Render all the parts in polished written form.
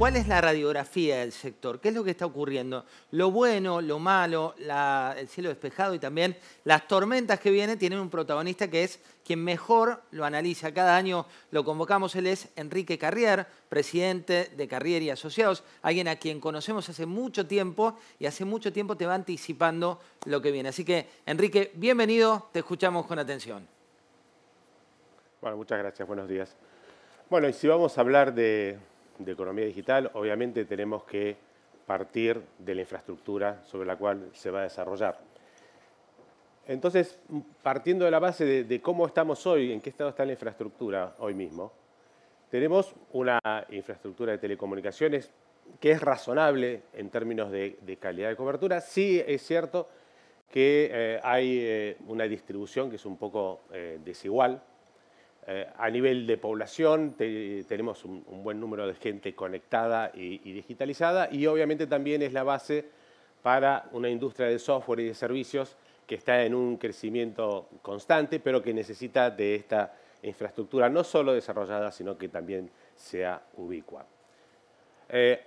¿Cuál es la radiografía del sector? ¿Qué es lo que está ocurriendo? Lo bueno, lo malo, el cielo despejado y también las tormentas que vienen tienen un protagonista que es quien mejor lo analiza. Cada año lo convocamos, él es Enrique Carrier, presidente de Carrier y Asociados, alguien a quien conocemos hace mucho tiempo y hace mucho tiempo te va anticipando lo que viene. Así que, Enrique, bienvenido, te escuchamos con atención. Bueno, muchas gracias, buenos días. Bueno, y si vamos a hablar de economía digital, obviamente tenemos que partir de la infraestructura sobre la cual se va a desarrollar. Entonces, partiendo de la base de cómo estamos hoy, en qué estado está la infraestructura hoy mismo, tenemos una infraestructura de telecomunicaciones que es razonable en términos de calidad de cobertura. Sí es cierto que hay una distribución que es un poco desigual. A nivel de población tenemos un buen número de gente conectada y digitalizada, y obviamente también es la base para una industria de software y de servicios que está en un crecimiento constante, pero que necesita de esta infraestructura no solo desarrollada, sino que también sea ubicua.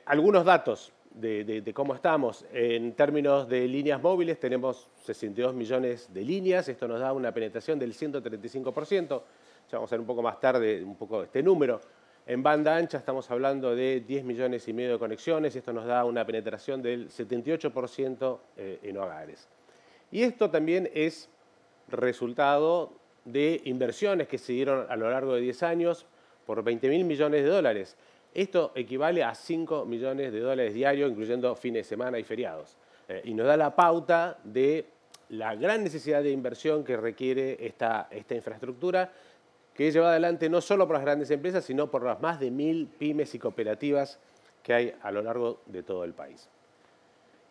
Algunos datos de cómo estamos. En términos de líneas móviles tenemos 62 millones de líneas, esto nos da una penetración del 135%. Ya vamos a ver un poco más tarde este número. En banda ancha estamos hablando de 10 millones y medio de conexiones, y esto nos da una penetración del 78% en hogares. Y esto también es resultado de inversiones que se dieron a lo largo de 10 años por 20.000 millones de dólares. Esto equivale a 5 millones de dólares diarios, incluyendo fines de semana y feriados. Y nos da la pauta de la gran necesidad de inversión que requiere esta infraestructura, que es llevada adelante no solo por las grandes empresas, sino por las más de 1.000 pymes y cooperativas que hay a lo largo de todo el país.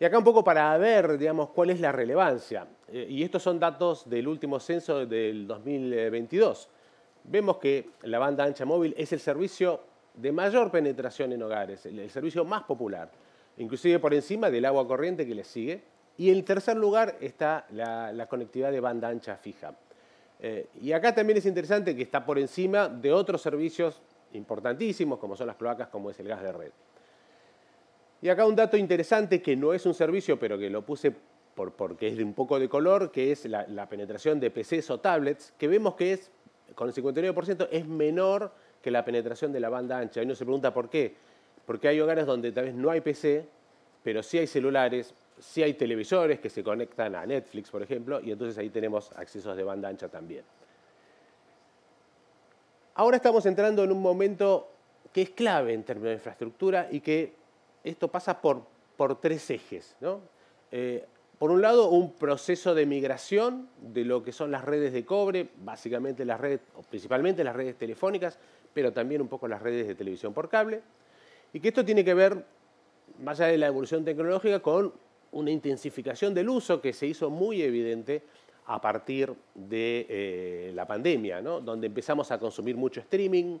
Y acá un poco para ver, digamos, cuál es la relevancia. Y estos son datos del último censo del 2022. Vemos que la banda ancha móvil es el servicio de mayor penetración en hogares, el servicio más popular, inclusive por encima del agua corriente que le sigue. Y en tercer lugar está la conectividad de banda ancha fija. Y acá también es interesante que está por encima de otros servicios importantísimos, como son las cloacas, como es el gas de red. Y acá un dato interesante que no es un servicio, pero que lo puse porque es de un poco de color, que es la penetración de PCs o tablets, que vemos que es, con el 59%, es menor que la penetración de la banda ancha. Y uno se pregunta por qué. Porque hay hogares donde tal vez no hay PC, pero sí hay celulares, sí hay televisores que se conectan a Netflix, por ejemplo, y entonces ahí tenemos accesos de banda ancha también. Ahora estamos entrando en un momento que es clave en términos de infraestructura y que esto pasa por tres ejes, ¿no? Por un lado, un proceso de migración de lo que son las redes de cobre, básicamente las redes, o principalmente las redes telefónicas, pero también un poco las redes de televisión por cable, y que esto tiene que ver, más allá de la evolución tecnológica, con una intensificación del uso que se hizo muy evidente a partir de la pandemia, ¿no? Donde empezamos a consumir mucho streaming,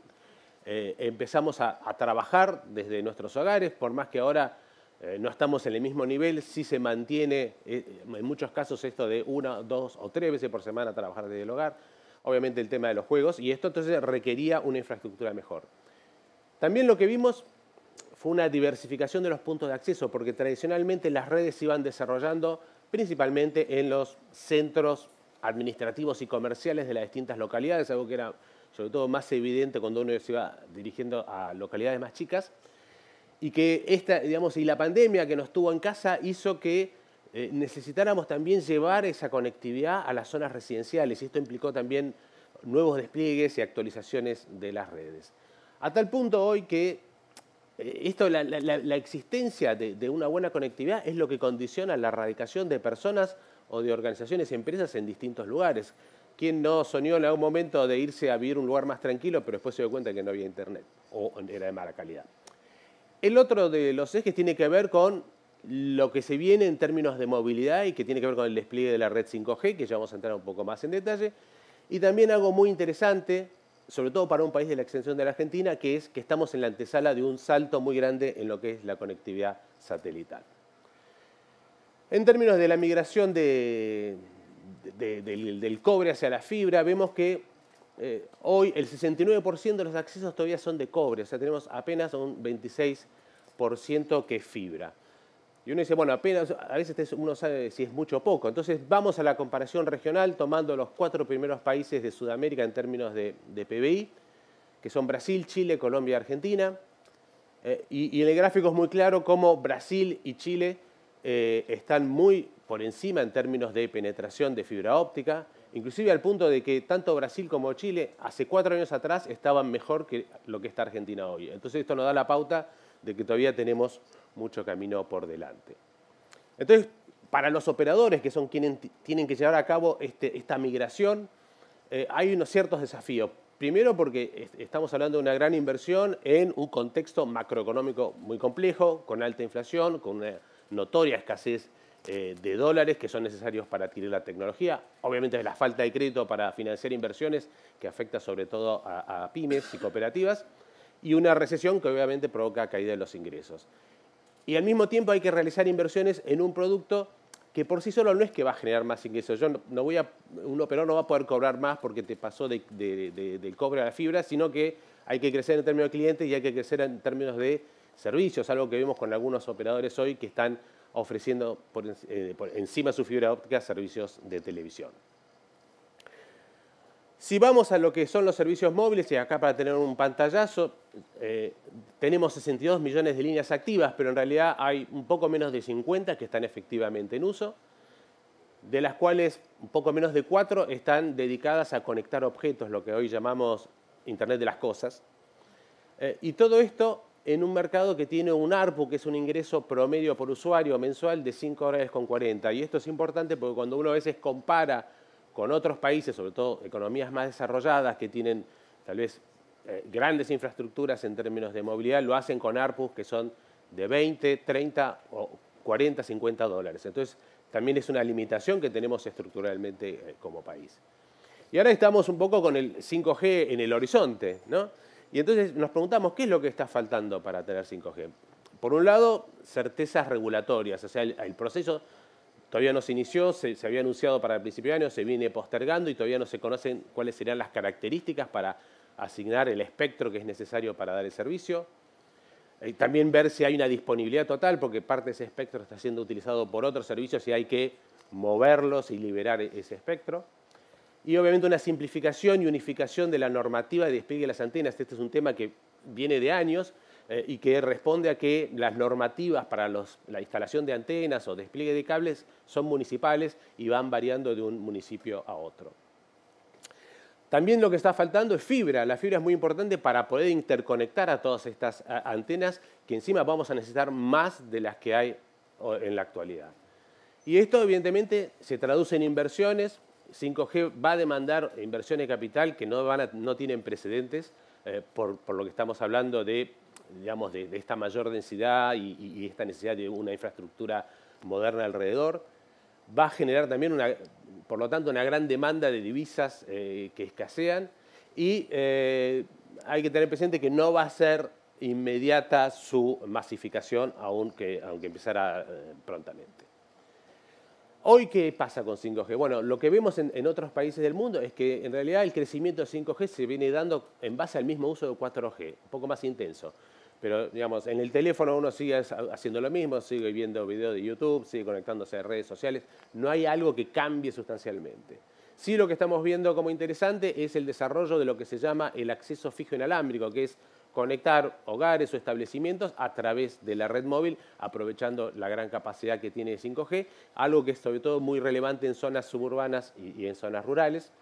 empezamos a trabajar desde nuestros hogares, por más que ahora no estamos en el mismo nivel, sí se mantiene en muchos casos esto de 1, 2 o 3 veces por semana trabajar desde el hogar, obviamente el tema de los juegos, y esto entonces requería una infraestructura mejor. También lo que vimos fue una diversificación de los puntos de acceso, porque tradicionalmente las redes se iban desarrollando principalmente en los centros administrativos y comerciales de las distintas localidades, algo que era sobre todo más evidente cuando uno se iba dirigiendo a localidades más chicas, y que y la pandemia que nos tuvo en casa hizo que necesitáramos también llevar esa conectividad a las zonas residenciales, y esto implicó también nuevos despliegues y actualizaciones de las redes. A tal punto hoy que la existencia de una buena conectividad es lo que condiciona la radicación de personas o de organizaciones y empresas en distintos lugares. ¿Quién no soñó en algún momento de irse a vivir a un lugar más tranquilo, pero después se dio cuenta que no había internet o era de mala calidad? El otro de los ejes tiene que ver con lo que se viene en términos de movilidad y que tiene que ver con el despliegue de la red 5G, que ya vamos a entrar un poco más en detalle. Y también algo muy interesante, sobre todo para un país de la extensión de la Argentina, que es que estamos en la antesala de un salto muy grande en lo que es la conectividad satelital. En términos de la migración del cobre hacia la fibra, vemos que hoy el 69% de los accesos todavía son de cobre, o sea, tenemos apenas un 26 por ciento que es fibra. Y uno dice, bueno, apenas, a veces uno sabe si es mucho o poco. Entonces vamos a la comparación regional tomando los 4 primeros países de Sudamérica en términos de PBI, que son Brasil, Chile, Colombia y Argentina. Y en el gráfico es muy claro cómo Brasil y Chile están muy por encima en términos de penetración de fibra óptica, inclusive al punto de que tanto Brasil como Chile hace 4 años atrás estaban mejor que lo que está Argentina hoy. Entonces esto nos da la pauta de que todavía tenemos mucho camino por delante. Entonces, para los operadores, que son quienes tienen que llevar a cabo esta migración, hay unos ciertos desafíos. Primero porque estamos hablando de una gran inversión en un contexto macroeconómico muy complejo, con alta inflación, con una notoria escasez de dólares que son necesarios para adquirir la tecnología. Obviamente la falta de crédito para financiar inversiones que afecta sobre todo a pymes y cooperativas, y una recesión que obviamente provoca caída de los ingresos. Y al mismo tiempo hay que realizar inversiones en un producto que por sí solo no es que va a generar más ingresos. Un operador no va a poder cobrar más porque te pasó del cobre a la fibra, sino que hay que crecer en términos de clientes y hay que crecer en términos de servicios, algo que vemos con algunos operadores hoy que están ofreciendo por encima de su fibra óptica servicios de televisión. Si vamos a lo que son los servicios móviles, y acá para tener un pantallazo, tenemos 62 millones de líneas activas, pero en realidad hay un poco menos de 50 que están efectivamente en uso, de las cuales un poco menos de 4 están dedicadas a conectar objetos, lo que hoy llamamos Internet de las Cosas. Y todo esto en un mercado que tiene un ARPU, que es un ingreso promedio por usuario mensual de $5,40. Y esto es importante porque cuando uno a veces compara con otros países, sobre todo economías más desarrolladas que tienen tal vez grandes infraestructuras en términos de movilidad, lo hacen con ARPUs que son de 20, 30 o 40, 50 dólares. Entonces, también es una limitación que tenemos estructuralmente como país. Y ahora estamos un poco con el 5G en el horizonte, ¿no? Y entonces nos preguntamos, ¿qué es lo que está faltando para tener 5G? Por un lado, certezas regulatorias, o sea, el proceso todavía no se inició, se había anunciado para el principio de año, se viene postergando y todavía no se conocen cuáles serían las características para asignar el espectro que es necesario para dar el servicio. También ver si hay una disponibilidad total, porque parte de ese espectro está siendo utilizado por otros servicios y hay que moverlos y liberar ese espectro. Y obviamente una simplificación y unificación de la normativa de despliegue de las antenas. Este es un tema que viene de años y que responde a que las normativas para la instalación de antenas o despliegue de cables son municipales y van variando de un municipio a otro. También lo que está faltando es fibra. La fibra es muy importante para poder interconectar a todas estas antenas que encima vamos a necesitar más de las que hay en la actualidad. Y esto evidentemente se traduce en inversiones. 5G va a demandar inversiones de capital que no tienen precedentes por lo que estamos hablando de esta mayor densidad y esta necesidad de una infraestructura moderna alrededor. Va a generar también, por lo tanto, una gran demanda de divisas que escasean y hay que tener presente que no va a ser inmediata su masificación, aunque empezara prontamente. Hoy, ¿qué pasa con 5G? Bueno, lo que vemos en otros países del mundo es que en realidad el crecimiento de 5G se viene dando en base al mismo uso de 4G, un poco más intenso. Pero, digamos, en el teléfono uno sigue haciendo lo mismo, sigue viendo videos de YouTube, sigue conectándose a redes sociales. No hay algo que cambie sustancialmente. Sí, lo que estamos viendo como interesante es el desarrollo de lo que se llama el acceso fijo inalámbrico, que es conectar hogares o establecimientos a través de la red móvil, aprovechando la gran capacidad que tiene 5G, algo que es sobre todo muy relevante en zonas suburbanas y en zonas rurales.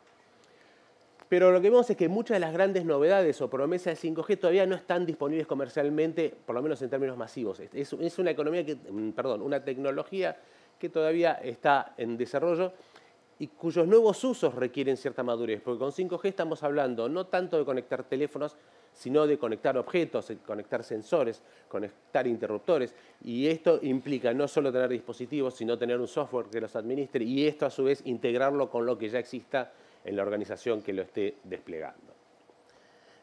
Pero lo que vemos es que muchas de las grandes novedades o promesas de 5G todavía no están disponibles comercialmente, por lo menos en términos masivos. Es una una tecnología que todavía está en desarrollo y cuyos nuevos usos requieren cierta madurez, porque con 5G estamos hablando no tanto de conectar teléfonos, sino de conectar objetos, de conectar sensores, conectar interruptores. Y esto implica no solo tener dispositivos, sino tener un software que los administre y esto a su vez integrarlo con lo que ya exista en la organización que lo esté desplegando.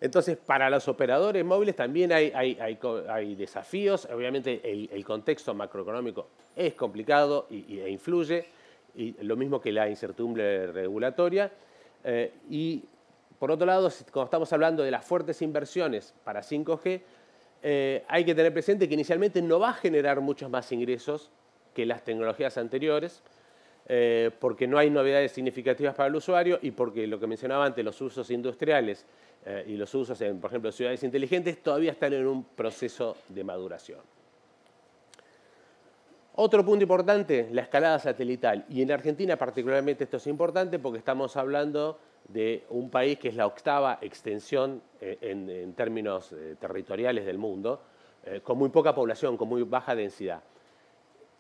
Entonces, para los operadores móviles también hay desafíos. Obviamente, el contexto macroeconómico es complicado e influye, y lo mismo que la incertidumbre regulatoria. Y por otro lado, cuando estamos hablando de las fuertes inversiones para 5G, hay que tener presente que inicialmente no va a generar muchos más ingresos que las tecnologías anteriores, porque no hay novedades significativas para el usuario y porque lo que mencionaba antes, los usos industriales y los usos en, por ejemplo, ciudades inteligentes todavía están en un proceso de maduración. Otro punto importante, la escalada satelital. Y en Argentina particularmente esto es importante porque estamos hablando de un país que es la octava extensión en términos territoriales del mundo, con muy poca población, con muy baja densidad.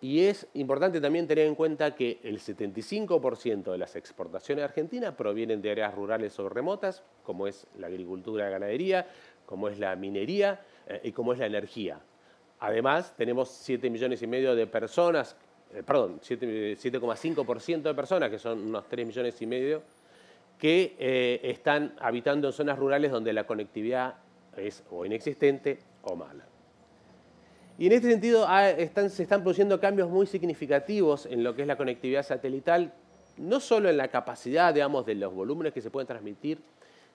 Y es importante también tener en cuenta que el 75% de las exportaciones de Argentina provienen de áreas rurales o remotas, como es la agricultura y ganadería, como es la minería y como es la energía. Además, tenemos 7,5 millones de personas, 7,5% de personas, que son unos 3,5 millones, que están habitando en zonas rurales donde la conectividad es o inexistente o mala. Y en este sentido se están produciendo cambios muy significativos en lo que es la conectividad satelital, no solo en la capacidad, digamos, de los volúmenes que se pueden transmitir,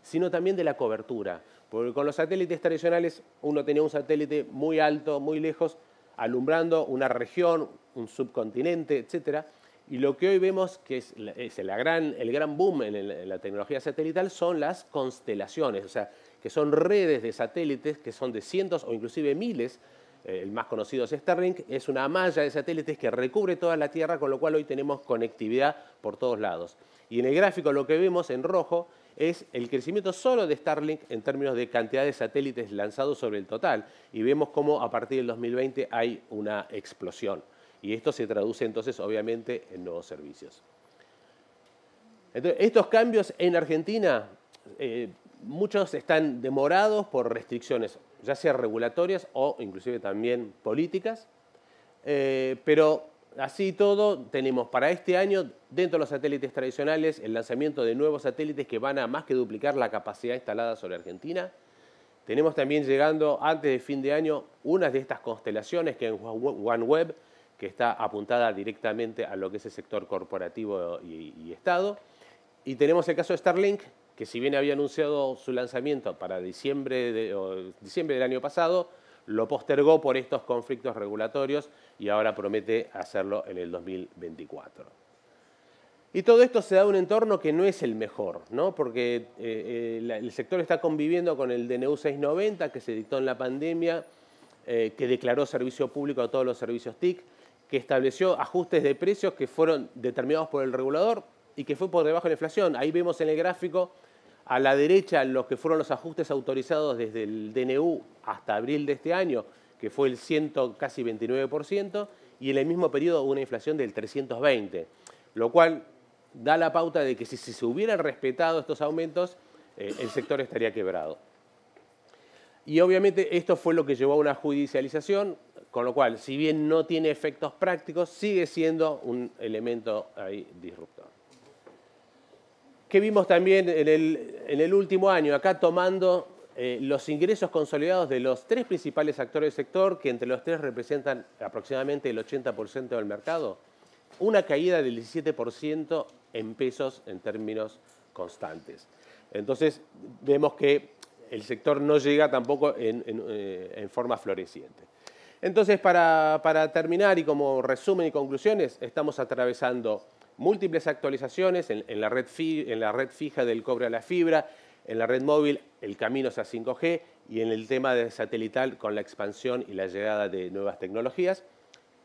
sino también de la cobertura. Porque con los satélites tradicionales uno tenía un satélite muy alto, muy lejos, alumbrando una región, un subcontinente, etc. Y lo que hoy vemos que es el gran boom en la tecnología satelital son las constelaciones, o sea, que son redes de satélites que son de cientos o inclusive miles. El más conocido es Starlink, es una malla de satélites que recubre toda la Tierra, con lo cual hoy tenemos conectividad por todos lados. Y en el gráfico lo que vemos en rojo es el crecimiento solo de Starlink en términos de cantidad de satélites lanzados sobre el total. Y vemos cómo a partir del 2020 hay una explosión. Y esto se traduce entonces obviamente en nuevos servicios. Entonces, estos cambios en Argentina, muchos están demorados por restricciones, ya sea regulatorias o inclusive también políticas, pero así todo tenemos para este año, dentro de los satélites tradicionales, el lanzamiento de nuevos satélites que van a más que duplicar la capacidad instalada sobre Argentina. Tenemos también llegando antes de fin de año unas de estas constelaciones que es OneWeb, que está apuntada directamente a lo que es el sector corporativo y Estado. Y tenemos el caso de Starlink, que si bien había anunciado su lanzamiento para diciembre del año pasado, lo postergó por estos conflictos regulatorios y ahora promete hacerlo en el 2024. Y todo esto se da en un entorno que no es el mejor, ¿no? Porque el sector está conviviendo con el DNU 690 que se dictó en la pandemia, que declaró servicio público a todos los servicios TIC, que estableció ajustes de precios que fueron determinados por el regulador y que fue por debajo de la inflación. Ahí vemos en el gráfico a la derecha lo que fueron los ajustes autorizados desde el DNU hasta abril de este año, que fue el casi 29%, y en el mismo periodo hubo una inflación del 320%, lo cual da la pauta de que si se hubieran respetado estos aumentos, el sector estaría quebrado. Y obviamente esto fue lo que llevó a una judicialización, con lo cual, si bien no tiene efectos prácticos, sigue siendo un elemento ahí disruptor. ¿Qué vimos también en el último año? Acá tomando los ingresos consolidados de los tres principales actores del sector, que entre los tres representan aproximadamente el 80% del mercado, una caída del 17% en pesos en términos constantes. Entonces, vemos que el sector no llega tampoco en forma floreciente. Entonces, para terminar y como resumen y conclusiones, estamos atravesando múltiples actualizaciones en la red fija del cobre a la fibra, en la red móvil el camino hacia 5G y en el tema de satelital con la expansión y la llegada de nuevas tecnologías,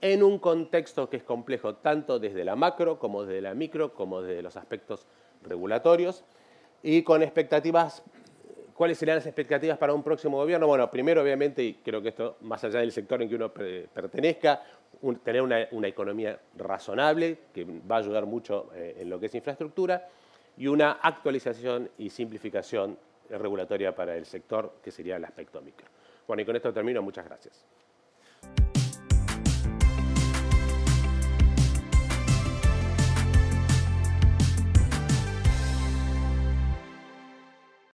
en un contexto que es complejo tanto desde la macro como desde la micro, como desde los aspectos regulatorios y con expectativas. ¿Cuáles serían las expectativas para un próximo gobierno? Bueno, primero, obviamente, y creo que esto, más allá del sector en que uno pertenezca, tener una economía razonable, que va a ayudar mucho en lo que es infraestructura, y una actualización y simplificación regulatoria para el sector, que sería el aspecto micro. Bueno, y con esto termino. Muchas gracias.